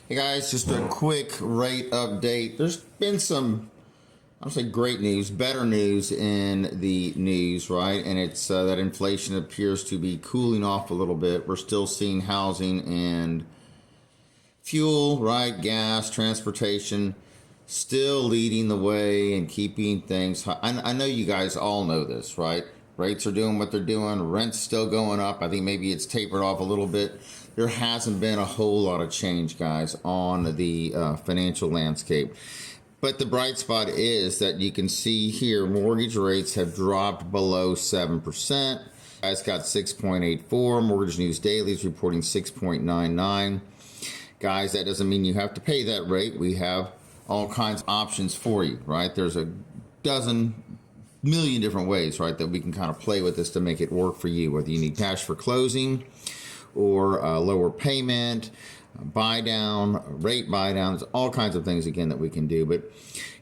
Hey guys, just a quick rate update. There's been some, I'll say great news, better news in the news, right? And it's that inflation appears to be cooling off a little bit. We're still seeing housing and fuel, right? Gas, transportation, still leading the way and keeping things high. I know you guys all know this, right? Rates are doing what they're doing. Rent's still going up. I think maybe it's tapered off a little bit. There hasn't been a whole lot of change, guys, on the financial landscape. But the bright spot is that you can see here mortgage rates have dropped below 7%. Guys got 6.84. Mortgage News Daily is reporting 6.99. Guys, that doesn't mean you have to pay that rate. We have all kinds of options for you, right? There's a million different ways, right, that we can kind of play with this to make it work for you, whether you need cash for closing or a lower payment, buy down, rate buy downs, all kinds of things again that we can do. But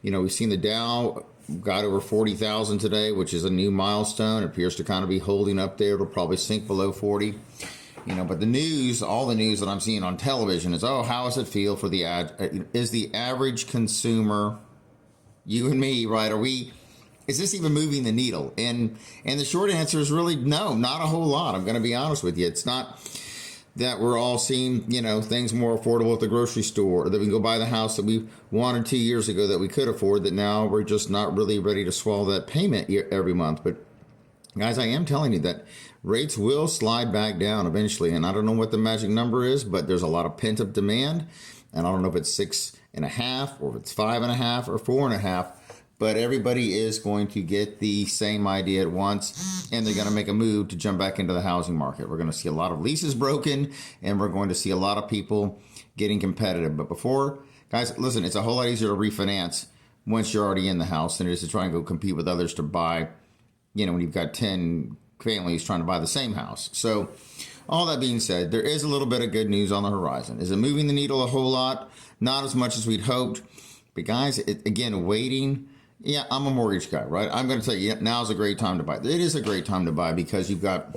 you know, we've seen the Dow got over 40,000 today, which is a new milestone. It appears to kind of be holding up there. It'll probably sink below 40. You know, but the news, all the news that I'm seeing on television is, oh, how does it feel for the is the average consumer, you and me, right? Is this even moving the needle? And the short answer is really no, not a whole lot. I'm going to be honest with you. It's not that we're all seeing, you know, things more affordable at the grocery store, or that we can go buy the house that we wanted 2 years ago that we could afford, that now we're just not really ready to swallow that payment every month. But guys, I am telling you that rates will slide back down eventually. And I don't know what the magic number is, but there's a lot of pent up demand. And I don't know if it's 6.5 or if it's 5.5 or 4.5. But everybody is going to get the same idea at once, and they're going to make a move to jump back into the housing market. We're going to see a lot of leases broken, and we're going to see a lot of people getting competitive. But before, guys, listen, it's a whole lot easier to refinance once you're already in the house than it is to try and go compete with others to buy, you know, when you've got 10 families trying to buy the same house. So all that being said, there is a little bit of good news on the horizon. Is it moving the needle a whole lot? Not as much as we'd hoped. But guys, again, waiting. Yeah, I'm a mortgage guy, right? I'm going to tell you, now's a great time to buy. It is a great time to buy because you've got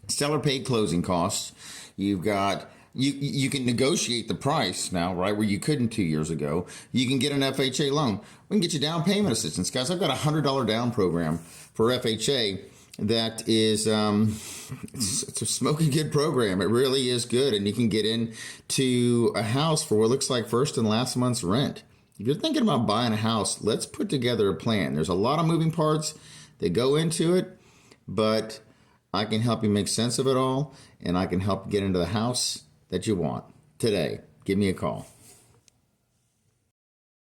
seller paid closing costs. You've got, you can negotiate the price now, right, where you couldn't 2 years ago. You can get an FHA loan. We can get you down payment assistance. Guys, I've got a $100 down program for FHA that is, it's a smoking good program. It really is good. And you can get into a house for what looks like first and last month's rent. If you're thinking about buying a house, let's put together a plan. There's a lot of moving parts that go into it, but I can help you make sense of it all, and I can help you get into the house that you want today. Give me a call.